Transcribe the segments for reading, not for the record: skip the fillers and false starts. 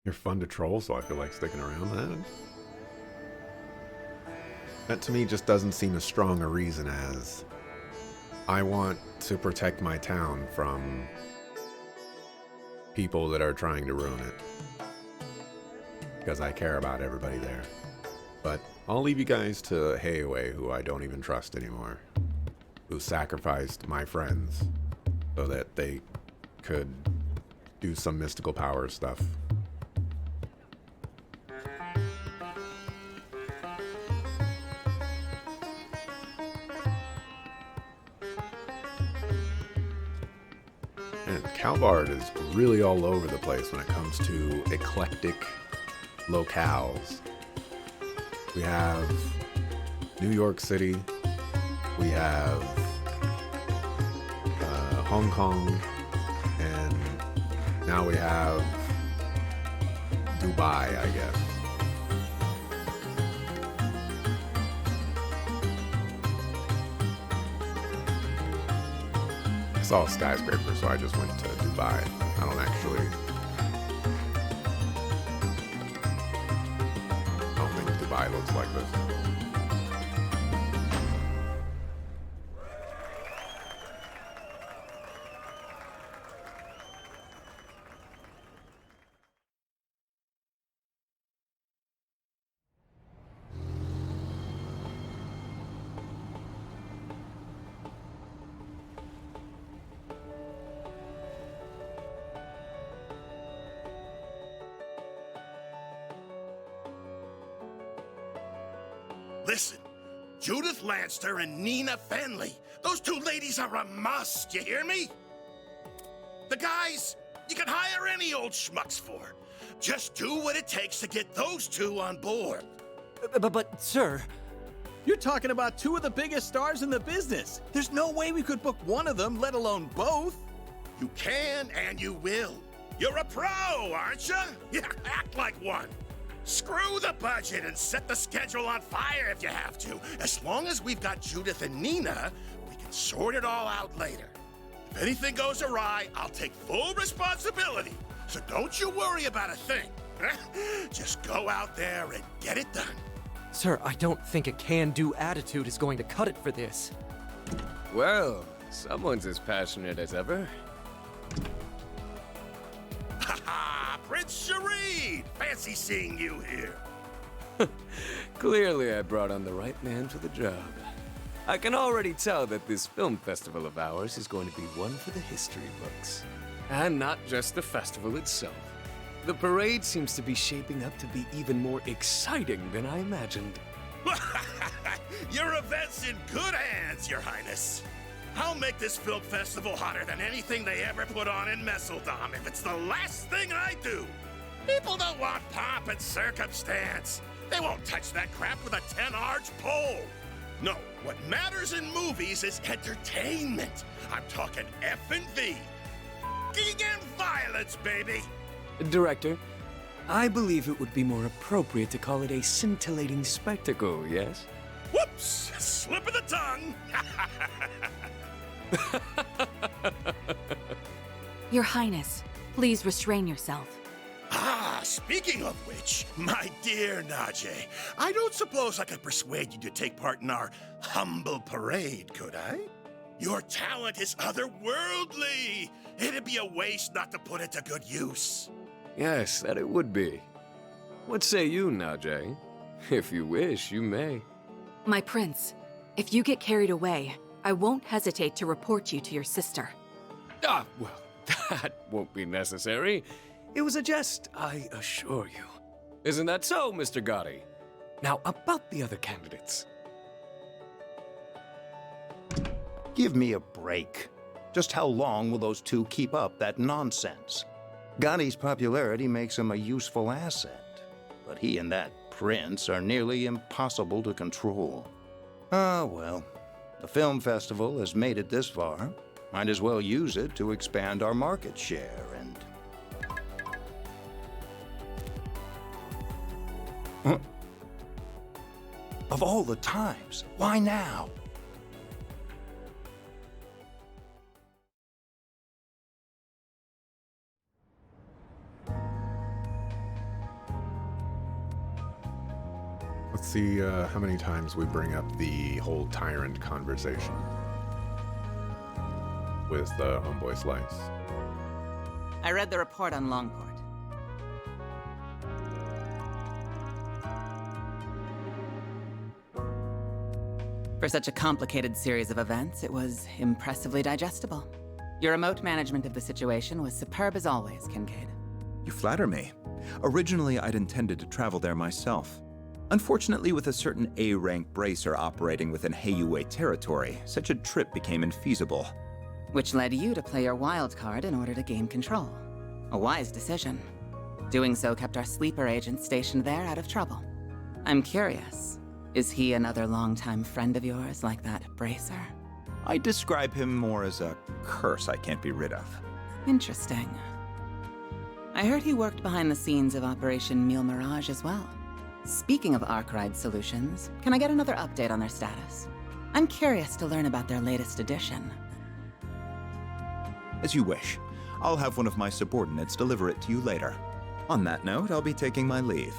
You're fun to troll, so I feel like sticking around. That to me just doesn't seem as strong a reason as I want to protect my town from people that are trying to ruin it. Because I care about everybody there. But I'll leave you guys to Hayaway, who I don't even trust anymore. Who sacrificed my friends so that they could do some mystical power stuff. And Calvard is really all over the place when it comes to eclectic locales. We have New York City, we have Hong Kong, and now we have Dubai, I guess. I saw a skyscraper, so I just went to Dubai. I don't think Dubai looks like this. Listen, Judith Lanster and Nina Fenley. Those two ladies are a must, you hear me? The guys, you can hire any old schmucks for. Just do what it takes to get those two on board. But, sir... You're talking about two of the biggest stars in the business. There's no way we could book one of them, let alone both. You can and you will. You're a pro, aren't you? Yeah, act like one. Screw the budget and set the schedule on fire if you have to. As long as we've got Judith and Nina, we can sort it all out later. If anything goes awry, I'll take full responsibility. So don't you worry about a thing. Just go out there and get it done. Sir, I don't think a can-do attitude is going to cut it for this. Well, someone's as passionate as ever. Prince Shareed! Fancy seeing you here. Clearly I brought on the right man for the job. I can already tell that this film festival of ours is going to be one for the history books. And not just the festival itself. The parade seems to be shaping up to be even more exciting than I imagined. Your event's in good hands, Your Highness. I'll make this film festival hotter than anything they ever put on in Messeldom if it's the last thing I do. People don't want pomp and circumstance. They won't touch that crap with a 10-arch pole. No, what matters in movies is entertainment. I'm talking F&V. F***ing and violence, baby. Director, I believe it would be more appropriate to call it a scintillating spectacle, yes? Whoops! Slip of the tongue! Your Highness, please restrain yourself. Ah, speaking of which, my dear Najee, I don't suppose I could persuade you to take part in our humble parade, could I? Your talent is otherworldly. It'd be a waste not to put it to good use. Yes, that it would be. What say you, Najee? If you wish, you may. My prince, if you get carried away, I won't hesitate to report you to your sister. Ah, well, that won't be necessary. It was a jest, I assure you. Isn't that so, Mr. Gotti? Now, about the other candidates. Give me a break. Just how long will those two keep up that nonsense? Gotti's popularity makes him a useful asset, but he and that prince are nearly impossible to control. Ah, well, the film festival has made it this far. Might as well use it to expand our market share and... Huh? Of all the times, why now? Let's see how many times we bring up the whole tyrant conversation with Homeboy Slice. I read the report on Longport. For such a complicated series of events, it was impressively digestible. Your remote management of the situation was superb as always, Kincaid. You flatter me. Originally, I'd intended to travel there myself. Unfortunately, with a certain A-rank bracer operating within Heiyue territory, such a trip became infeasible. Which led you to play your wild card in order to gain control. A wise decision. Doing so kept our sleeper agent stationed there out of trouble. I'm curious, is he another longtime friend of yours like that bracer? I describe him more as a curse I can't be rid of. Interesting. I heard he worked behind the scenes of Operation Mille Mirage as well. Speaking of Arkwright Solutions, can I get another update on their status? I'm curious to learn about their latest edition. As you wish. I'll have one of my subordinates deliver it to you later. On that note, I'll be taking my leave.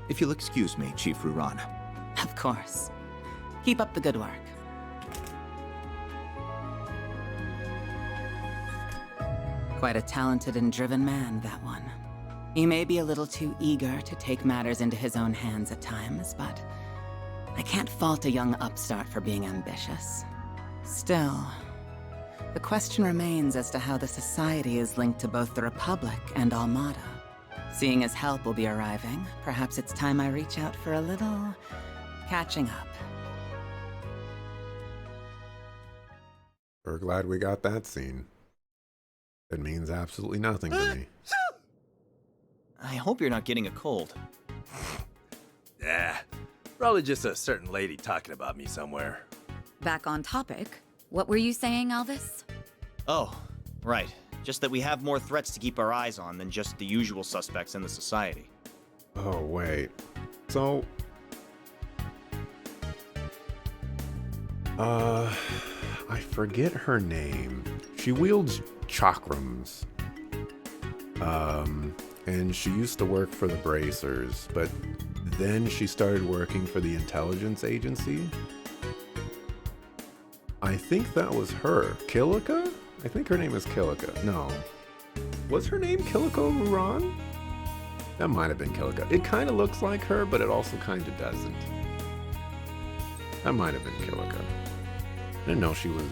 If you'll excuse me, Chief Ruran. Of course. Keep up the good work. Quite a talented and driven man, that one. He may be a little too eager to take matters into his own hands at times, but I can't fault a young upstart for being ambitious. Still, the question remains as to how the Society is linked to both the Republic and Almada. Seeing as help will be arriving, perhaps it's time I reach out for a little catching up. We're glad we got that scene. It means absolutely nothing to me. I hope you're not getting a cold. Yeah, probably just a certain lady talking about me somewhere. Back on topic, what were you saying, Alvis? Oh, right. Just that we have more threats to keep our eyes on than just the usual suspects in the Society. Oh, wait. So... I forget her name. She wields chakrams. And she used to work for the Bracers, but then she started working for the intelligence agency. I think that was her. Kilika? I think her name is Kilika. No. Was her name Kiliko Ruran? That might have been Kilika. It kind of looks like her, but it also kind of doesn't. That might have been Kilika. I didn't know she was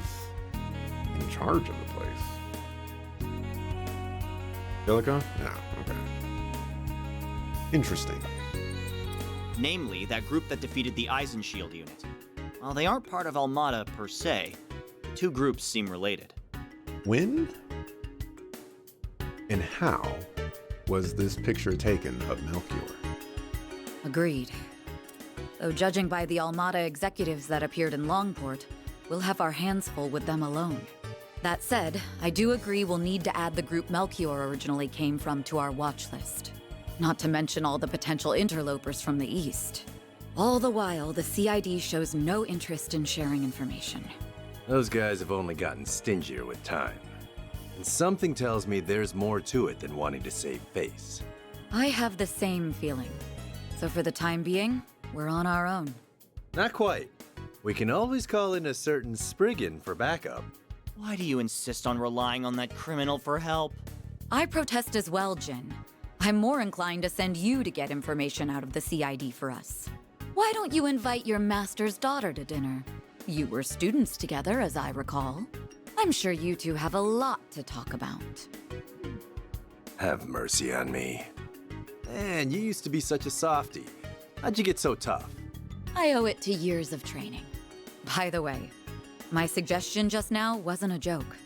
in charge of the place. Kilika? Yeah, okay. Interesting. Namely, that group that defeated the Eisenshield unit. While they aren't part of Almada per se, the two groups seem related. When and how was this picture taken of Melchior? Agreed. Though judging by the Almada executives that appeared in Longport, we'll have our hands full with them alone. That said, I do agree we'll need to add the group Melchior originally came from to our watch list. Not to mention all the potential interlopers from the east. All the while, the CID shows no interest in sharing information. Those guys have only gotten stingier with time. And something tells me there's more to it than wanting to save face. I have the same feeling. So for the time being, we're on our own. Not quite. We can always call in a certain Spriggan for backup. Why do you insist on relying on that criminal for help? I protest as well, Jin. I'm more inclined to send you to get information out of the CID for us. Why don't you invite your master's daughter to dinner? You were students together, as I recall. I'm sure you two have a lot to talk about. Have mercy on me. Man, you used to be such a softie. How'd you get so tough? I owe it to years of training. By the way, my suggestion just now wasn't a joke.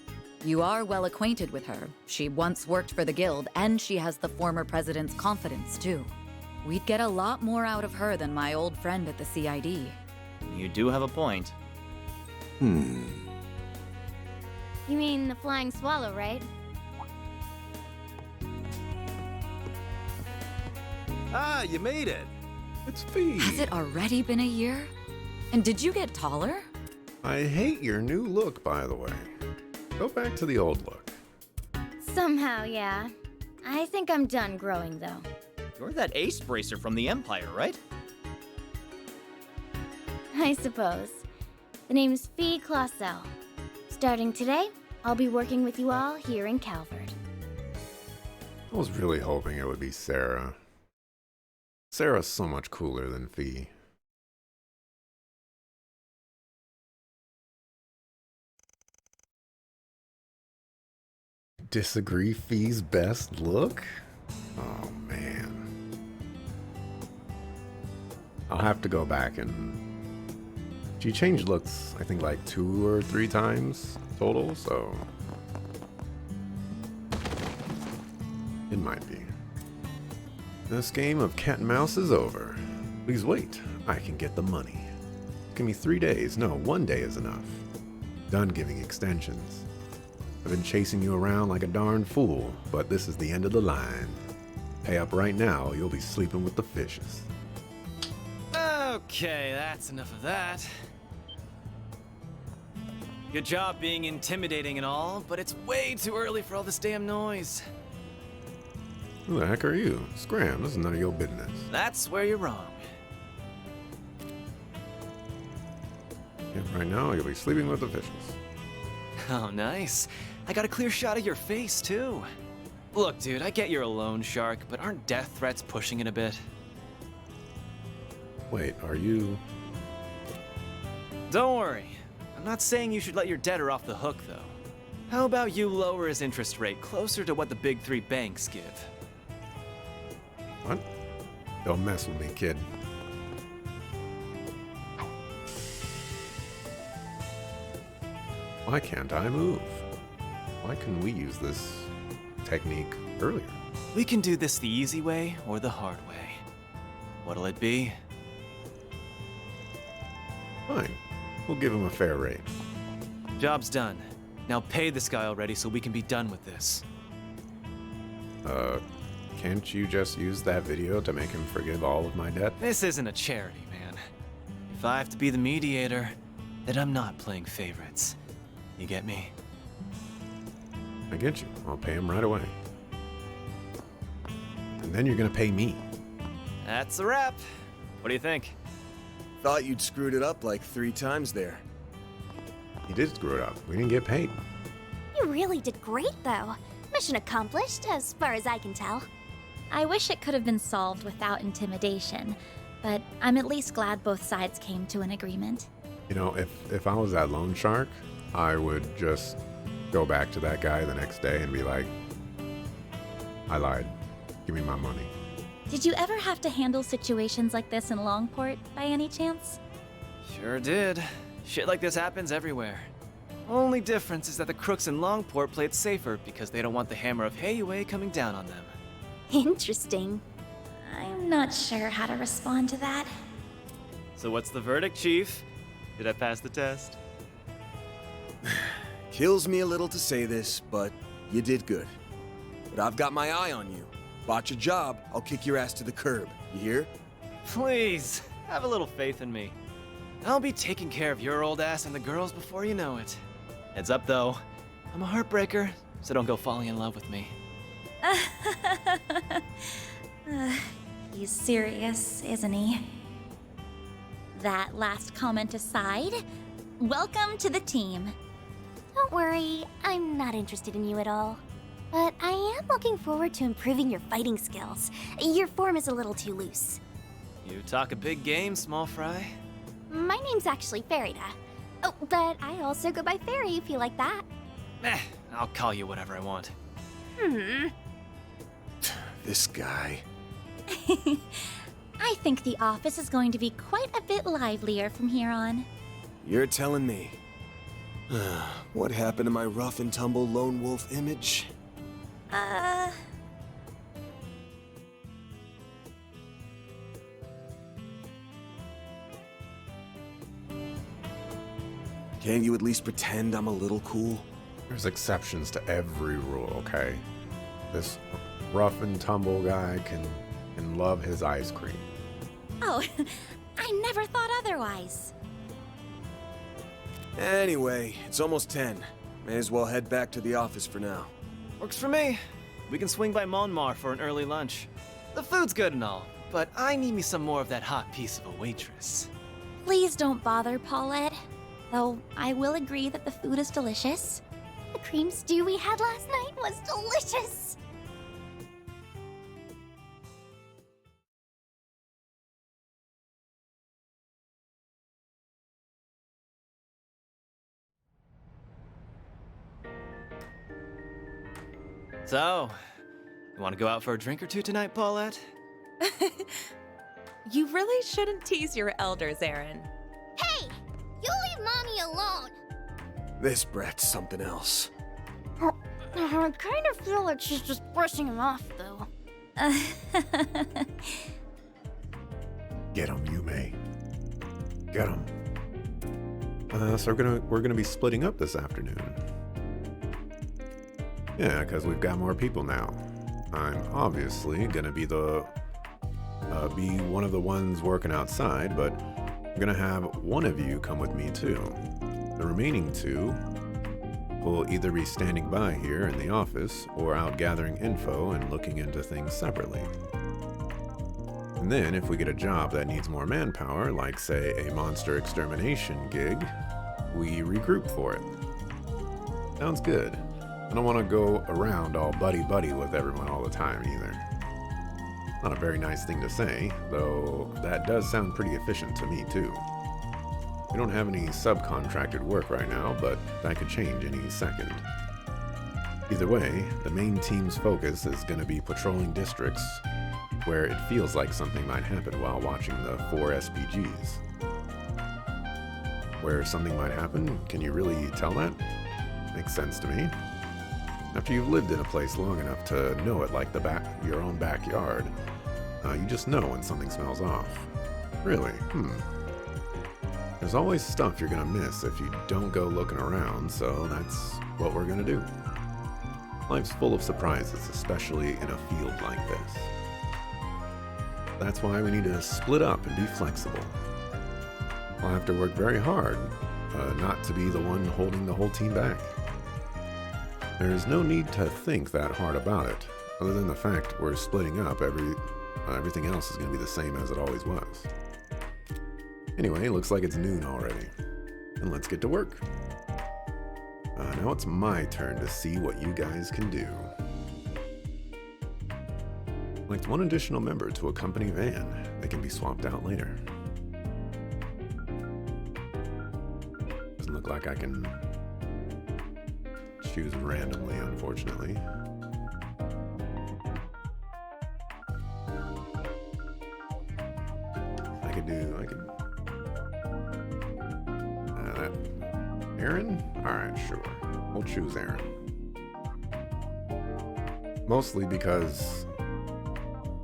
You are well acquainted with her. She once worked for the Guild, and she has the former president's confidence, too. We'd get a lot more out of her than my old friend at the CID. You do have a point. Hmm. You mean the flying swallow, right? Ah, you made it. It's Fee. Has it already been a year? And did you get taller? I hate your new look, by the way. Go back to the old look. Somehow, yeah. I think I'm done growing, though. You're that ace bracer from the Empire, right? I suppose. The name's Fee Clausel. Starting today, I'll be working with you all here in Calvert. I was really hoping it would be Sarah. Sarah's so much cooler than Fee. Disagree Fee's best look? Oh man. I'll have to go back and... She changed looks, I think, like 2 or 3 times total, so... It might be. This game of cat and mouse is over. Please wait, I can get the money. Give me 3 days. No, 1 day is enough. Done giving extensions. I've been chasing you around like a darn fool, but this is the end of the line. Pay up right now, you'll be sleeping with the fishes. Okay, that's enough of that. Good job being intimidating and all, but it's way too early for all this damn noise. Who the heck are you? Scram, this is none of your business. That's where you're wrong. Yeah, right now, you'll be sleeping with the fishes. Oh, nice. I got a clear shot of your face, too. Look, dude, I get you're a loan shark, but aren't death threats pushing it a bit? Wait, are you... Don't worry. I'm not saying you should let your debtor off the hook, though. How about you lower his interest rate closer to what the big 3 banks give? What? Don't mess with me, kid. Why can't I move? Why couldn't we use this technique earlier? We can do this the easy way or the hard way. What'll it be? Fine. We'll give him a fair rate. Job's done. Now pay this guy already so we can be done with this. Can't you just use that video to make him forgive all of my debt? This isn't a charity, man. If I have to be the mediator, then I'm not playing favorites. You get me? I get you. I'll pay him right away. And then you're gonna pay me. That's a wrap. What do you think? Thought you'd screwed it up like 3 times there. He did screw it up. We didn't get paid. You really did great, though. Mission accomplished, as far as I can tell. I wish it could have been solved without intimidation, but I'm at least glad both sides came to an agreement. You know, if I was that loan shark, I would just go back to that guy the next day and be like, I lied. Give me my money. Did you ever have to handle situations like this in Longport, by any chance? Sure did. Shit like this happens everywhere. Only difference is that the crooks in Longport play it safer because they don't want the hammer of Hayue coming down on them. Interesting. I'm not sure how to respond to that. So what's the verdict, Chief? Did I pass the test? Kills me a little to say this, but you did good. But I've got my eye on you. Botch a job, I'll kick your ass to the curb. You hear? Please, have a little faith in me. I'll be taking care of your old ass and the girls before you know it. Heads up, though. I'm a heartbreaker, so don't go falling in love with me. He's serious, isn't he? That last comment aside, welcome to the team. Don't worry, I'm not interested in you at all. But I am looking forward to improving your fighting skills. Your form is a little too loose. You talk a big game, small fry. My name's actually Farida. Oh, but I also go by Fairy if you like that. I'll call you whatever I want. This guy. I think the office is going to be quite a bit livelier from here on. You're telling me. What happened to my rough and tumble lone wolf image? Can't you at least pretend I'm a little cool? There's exceptions to every rule, okay? This rough and tumble guy can love his ice cream. Oh, I never thought otherwise. Anyway, it's almost 10. May as well head back to the office for now. Works for me. We can swing by Monmar for an early lunch. The food's good and all, but I need me some more of that hot piece of a waitress. Please don't bother, Paulette. Though I will agree that the food is delicious. The cream stew we had last night was delicious. So, you want to go out for a drink or two tonight, Paulette? You really shouldn't tease your elders, Aaron. Hey! You leave Mommy alone! This brat's something else. I kind of feel like she's just brushing him off, though. Get him, Yume. Get him. So we're gonna be splitting up this afternoon. Yeah, because we've got more people now. I'm obviously gonna be be one of the ones working outside, but I'm gonna have one of you come with me too. The remaining two will either be standing by here in the office or out gathering info and looking into things separately. And then if we get a job that needs more manpower, like say a monster extermination gig, we regroup for it. Sounds good. I don't want to go around all buddy-buddy with everyone all the time either. Not a very nice thing to say, though that does sound pretty efficient to me too. We don't have any subcontracted work right now, but that could change any second. Either way, the main team's focus is going to be patrolling districts where it feels like something might happen while watching the 4 SPGs. Where something might happen? Can you really tell that? Makes sense to me. After you've lived in a place long enough to know it like your own backyard, you just know when something smells off. Really? There's always stuff you're gonna miss if you don't go looking around, so that's what we're gonna do. Life's full of surprises, especially in a field like this. That's why we need to split up and be flexible. I'll have to work very hard not to be the one holding the whole team back. There's no need to think that hard about it, other than the fact we're splitting up. Everything else is going to be the same as it always was. Anyway, looks like it's noon already, and let's get to work. Now it's my turn to see what you guys can do. Select one additional member to accompany Van. They can be swapped out later. Doesn't look like I can choose randomly, unfortunately. Aaron? Alright, sure. We'll choose Aaron. Mostly because,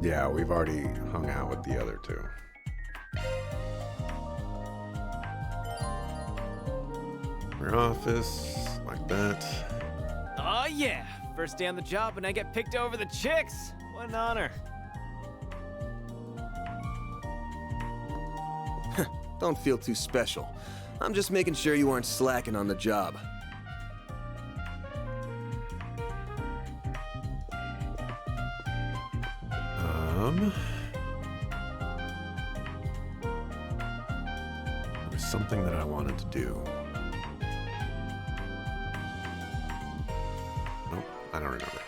yeah, we've already hung out with the other two. Your office, like that. Oh yeah! First day on the job and I get picked over the chicks! What an honor. Don't feel too special. I'm just making sure you aren't slacking on the job. There was something that I wanted to do. Nope, I don't remember.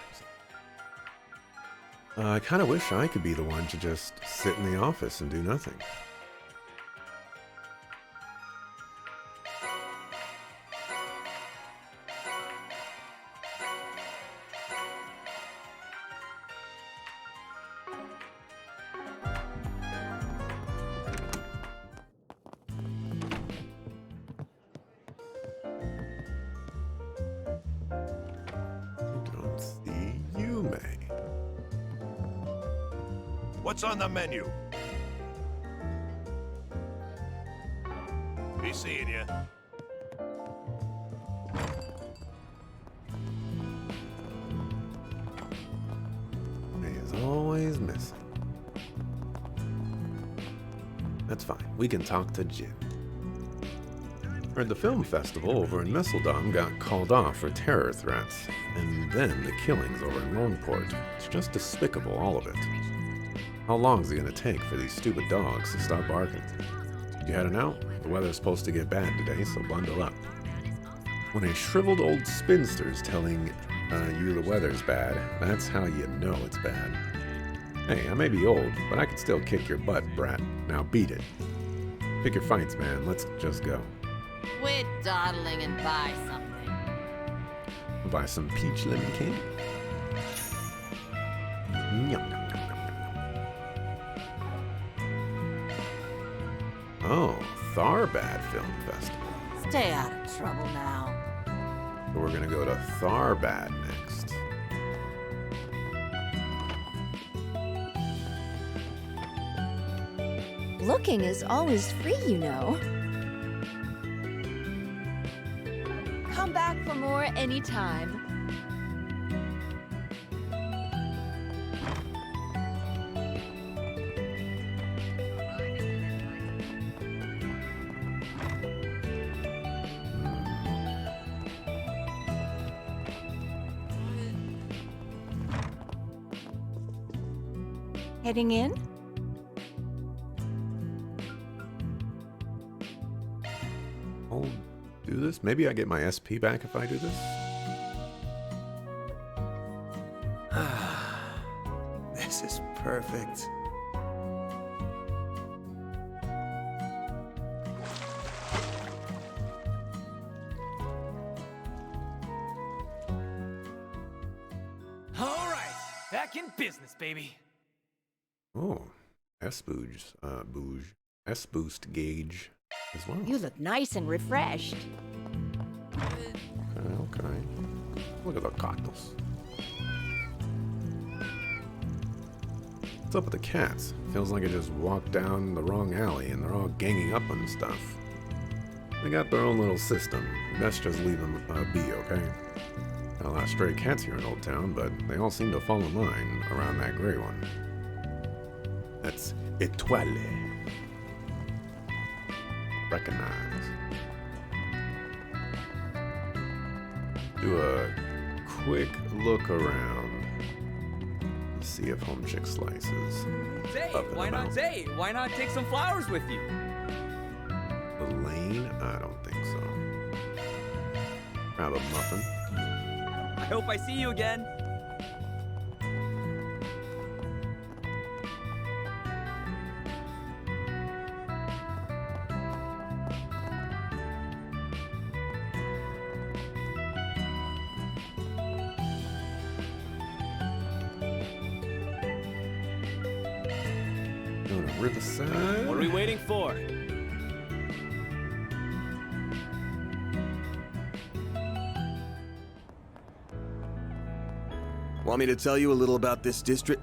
I kind of wish I could be the one to just sit in the office and do nothing. What's on the menu? Be seeing you. He is always missing. That's fine. We can talk to Jin. Heard the film festival over in Messeldom got called off for terror threats, and then the killings over in Longport. It's just despicable, all of it. How long is it going to take for these stupid dogs to stop barking? You heading out? The weather's supposed to get bad today, so bundle up. When a shriveled old spinster's telling you the weather's bad, that's how you know it's bad. Hey, I may be old, but I can still kick your butt, brat. Now beat it. Pick your fights, man. Let's just go. Quit dawdling and buy something. Buy some peach lemon candy. Yum, yum, yum, yum, yum. Oh, Tharbad Film Festival. Stay out of trouble now. So we're gonna go to Tharbad next. Looking is always free, you know. Come back for more anytime. Heading in? I'll do this. Maybe I get my SP back if I do this. This is perfect. All right, back in business, baby. Oh, S-Boost, S-Boost gauge as well. You look nice and refreshed. Okay. Look at the cactus. What's up with the cats? Feels like I just walked down the wrong alley and they're all ganging up on stuff. They got their own little system. Best just leave them be, okay? Got a lot of stray cats here in Old Town, but they all seem to fall in line around that gray one. That's Etoile. Recognize. Do a quick look around. See if Home Chick slices. Zay, up and why not about. Zay? Why not take some flowers with you? Elaine? I don't think so. Grab a muffin. I hope I see you again. Going to Riverside. What are we waiting for? Want me to tell you a little about this district?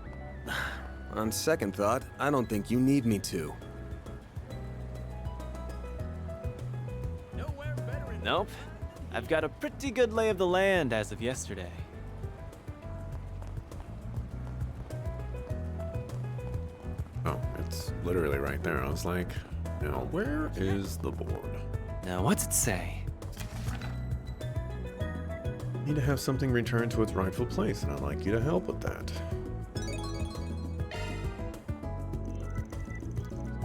On second thought, I don't think you need me to. Nope. I've got a pretty good lay of the land as of yesterday. Oh, it's literally right there. I was like, now where is the board? Now, what's it say? Need to have something returned to its rightful place, and I'd like you to help with that.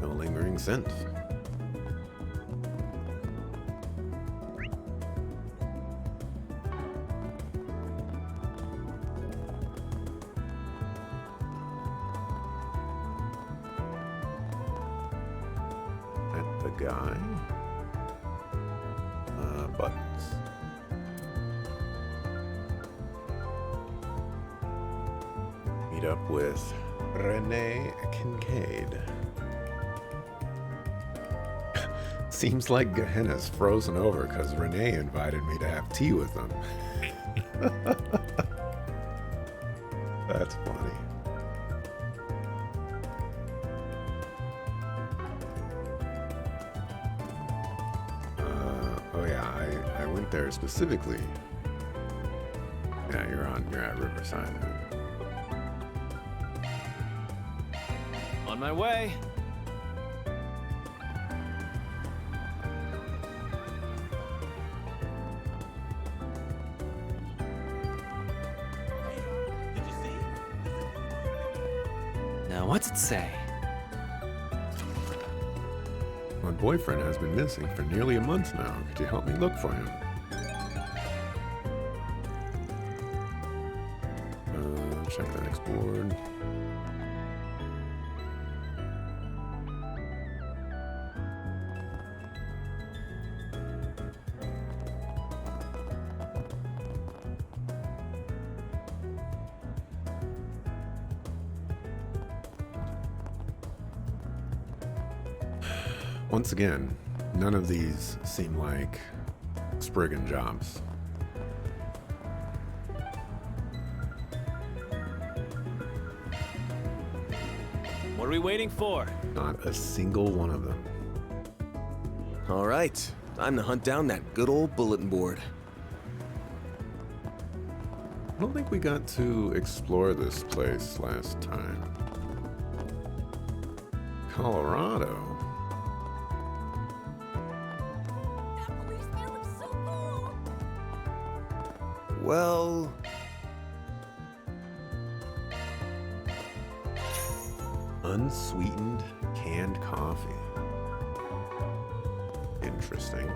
No lingering scent. At the guy. Buttons. Meet up with Renee Kincaid. Seems like Gehenna's frozen over because Renee invited me to have tea with them. That's funny. Oh yeah, I went there specifically. Yeah, you're at Riverside, man. On my way. Now, what's it say? My boyfriend has been missing for nearly a month now. Could you help me look for him? Check the next board. Once again, none of these seem like Spriggan jobs. What are we waiting for? Not a single one of them. All right, time to hunt down that good old bulletin board. I don't think we got to explore this place last time. Colorado? Well... Unsweetened canned coffee. Interesting.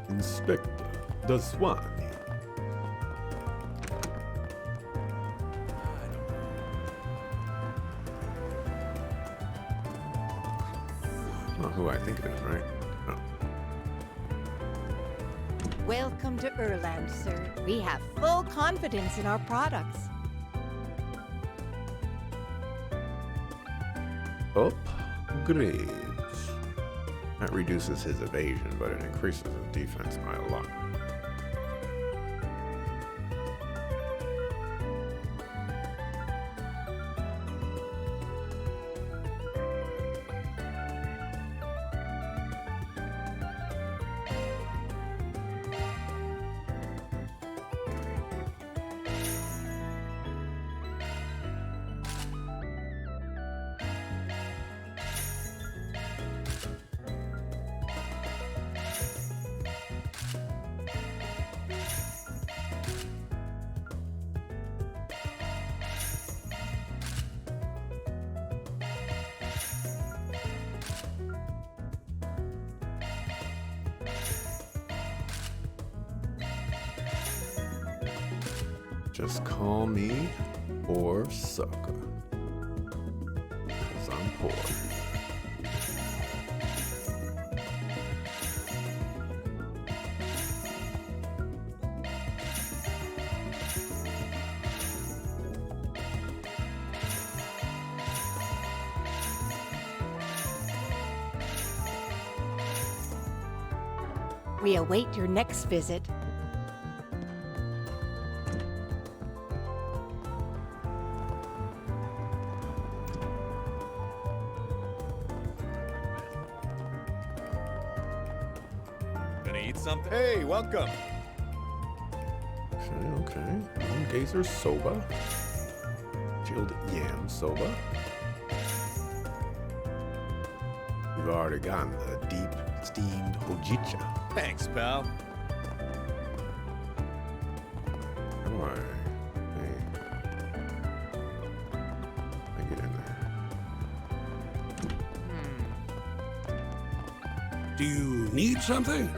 Inspector Daswani. Not who I think it is, right? Oh. Welcome to Erland, sir. We have full confidence in our products. Upgrades. That reduces his evasion, but it increases his defense by a lot. Just call me poor sucker. 'Cause I'm poor. We await your next visit. Something. Hey, welcome. Okay. Gazer soba. Chilled yam soba. We've already gotten the deep steamed hojicha. Thanks, pal. How do I? Hey. I get in there. Do you need something?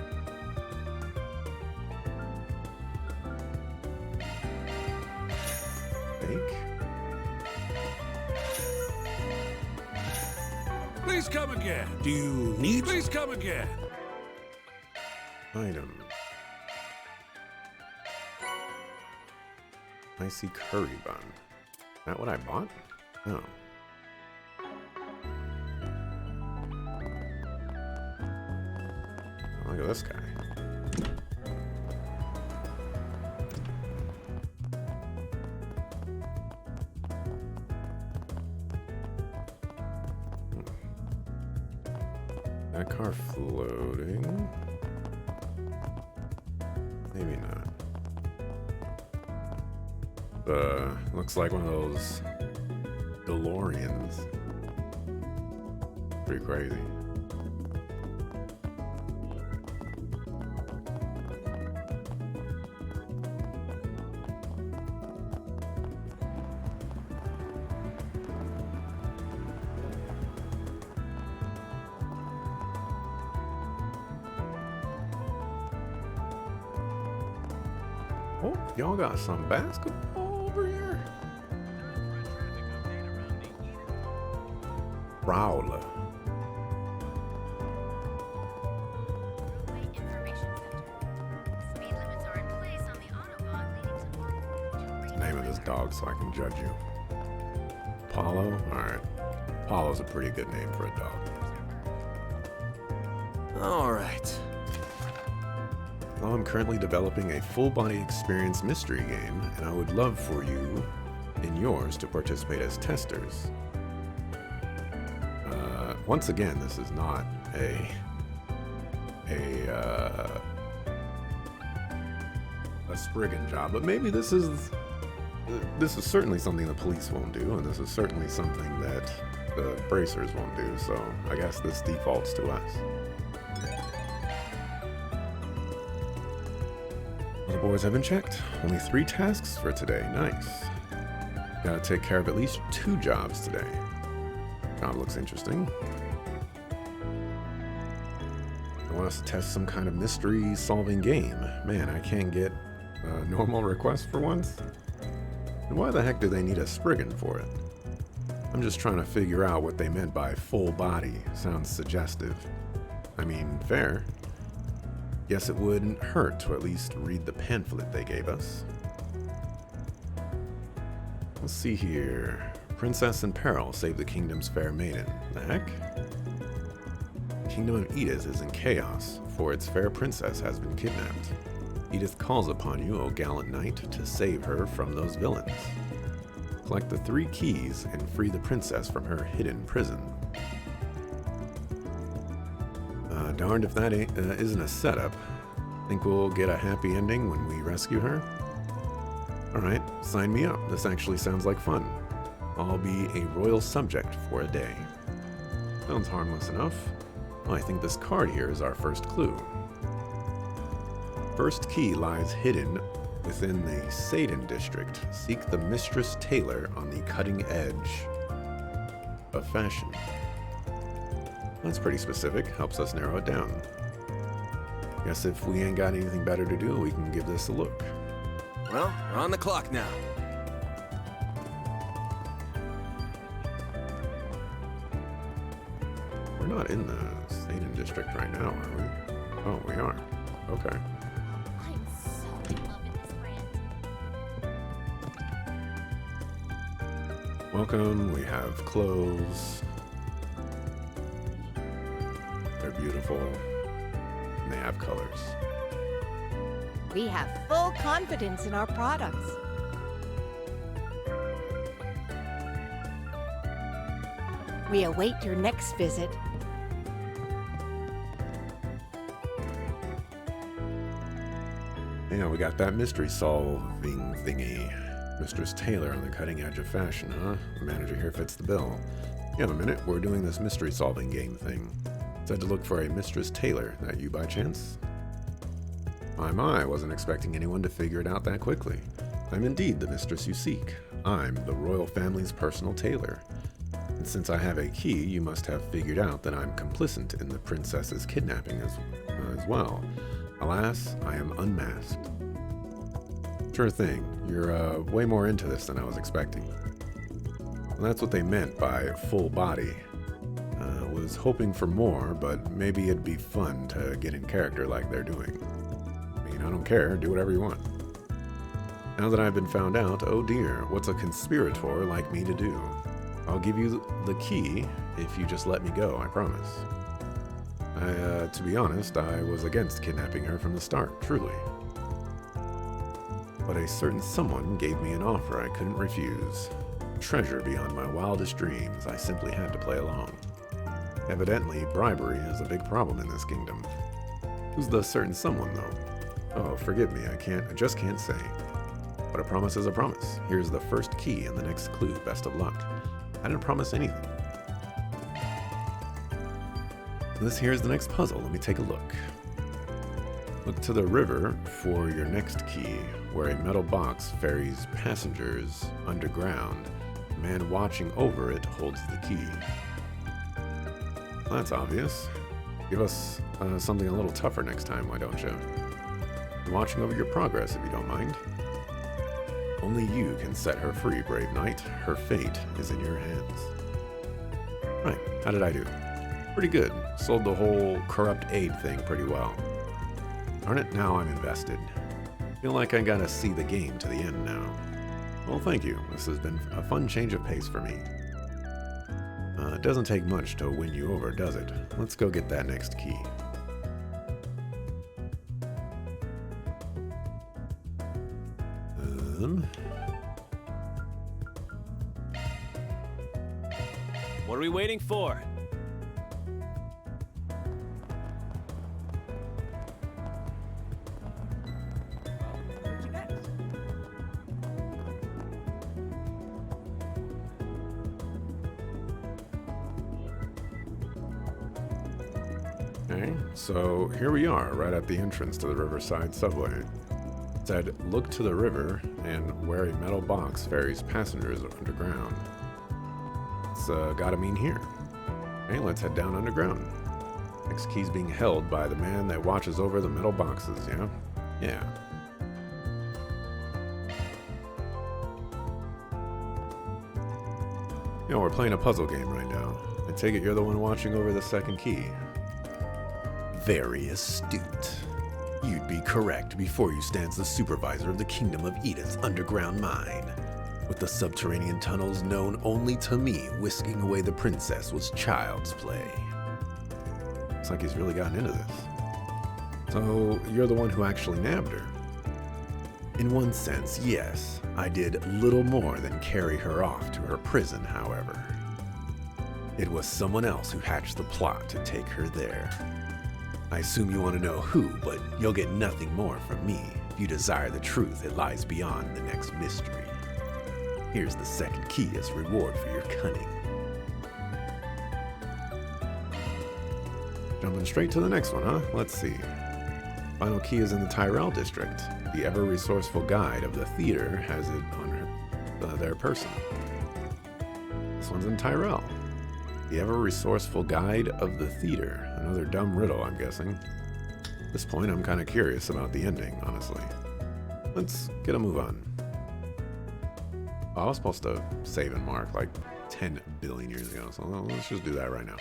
Please come again. Do you need? Please come again. Item. Icy curry bun. That what I bought? Oh. Look at this guy. That car floating? Maybe not. Looks like one of those DeLoreans. Pretty crazy. Oh, y'all got some basketball over here? Prowler. Name of this dog so I can judge you. Apollo? Alright. Apollo's a pretty good name for a dog. Alright. Well, I'm currently developing a full-body experience mystery game, and I would love for you and yours to participate as testers. Once again, this is not a Spriggan job, but maybe this is certainly something the police won't do, and this is certainly something that the bracers won't do, so I guess this defaults to us. Well, the boys have been checked. Only 3 tasks for today. Nice. Gotta take care of at least 2 jobs today. Job looks interesting. I want us to test some kind of mystery-solving game. Man, I can't get a normal request for once. And why the heck do they need a Spriggan for it? I'm just trying to figure out what they meant by full body. Sounds suggestive. I mean, fair. Guess it wouldn't hurt to at least read the pamphlet they gave us. Let's see here. Princess in peril, save the kingdom's fair maiden. The heck? The kingdom of Edith is in chaos, for its fair princess has been kidnapped. Edith calls upon you, O gallant knight, to save her from those villains. Collect the 3 keys and free the princess from her hidden prison. Darned if that isn't a setup. Think we'll get a happy ending when we rescue her? Alright, sign me up. This actually sounds like fun. I'll be a royal subject for a day. Sounds harmless enough. Well, I think this card here is our first clue. First key lies hidden within the Satan district. Seek the Mistress Taylor on the cutting edge of fashion. That's pretty specific. Helps us narrow it down. Guess if we ain't got anything better to do, we can give this a look. Well, we're on the clock now. We're not in the Satan district right now, are we? Oh, we are. Okay. I'm so in love with this brand. Welcome. We have clothes. They're beautiful. And they have colors. We have full confidence in our products. We await your next visit. Yeah, we got that mystery solving thingy. Mistress Taylor on the cutting edge of fashion, huh? The manager here fits the bill. You have a minute? We're doing this mystery solving game thing. Said to look for a Mistress Taylor. That you by chance? My, wasn't expecting anyone to figure it out that quickly. I'm indeed the mistress you seek. I'm the royal family's personal tailor. And since I have a key, you must have figured out that I'm complicit in the princess's kidnapping as well. Alas, I am unmasked. Sure thing. You're way more into this than I was expecting. Well, that's what they meant by full body. Was hoping for more, but maybe it'd be fun to get in character like they're doing. I mean, I don't care. Do whatever you want. Now that I've been found out, oh dear, what's a conspirator like me to do? I'll give you the key if you just let me go, I promise. To be honest, I was against kidnapping her from the start, truly. But a certain someone gave me an offer I couldn't refuse. Treasure beyond my wildest dreams. I simply had to play along. Evidently, bribery is a big problem in this kingdom. Who's the certain someone, though? Oh, forgive me, I just can't say. But a promise is a promise. Here's the first key and the next clue. Best of luck. I didn't promise anything. This here's the next puzzle. Let me take a look. Look to the river for your next key, where a metal box ferries passengers underground. The man watching over it holds the key. Well, that's obvious. Give us something a little tougher next time, why don't you? and watching over your progress if you don't mind. Only you can set her free, brave knight. Her fate is in your hands. Right, how did I do? Pretty good. Sold the whole corrupt aid thing pretty well. Darn it, now I'm invested. Feel like I gotta see the game to the end now. Well, thank you. This has been a fun change of pace for me. It doesn't take much to win you over, does it? Let's go get that next key. What are we waiting for? Okay, so here we are, right at the entrance to the Riverside subway. It said, look to the river, and where a metal box ferries passengers underground. It's gotta mean here. Okay, let's head down underground. Next key's being held by the man that watches over the metal boxes, yeah? Yeah. You know, we're playing a puzzle game right now. I take it you're the one watching over the second key. Very astute. You'd be correct. Before you stands the supervisor of the Kingdom of Eden's underground mine. With the subterranean tunnels known only to me, whisking away the princess was child's play. Looks like he's really gotten into this. So, you're the one who actually nabbed her? In one sense, yes. I did little more than carry her off to her prison, however. It was someone else who hatched the plot to take her there. I assume you want to know who, but you'll get nothing more from me. If you desire the truth, it lies beyond the next mystery. Here's the second key as reward for your cunning. Jumping straight to the next one, huh? Let's see. Final key is in the Tyrell district. The ever-resourceful guide of the theater has it on their person. This one's in Tyrell. The ever-resourceful guide of the theater. Another dumb riddle, I'm guessing. At this point, I'm kind of curious about the ending, honestly. Let's get a move on. I was supposed to save and mark like 10 billion years ago, so let's just do that right now.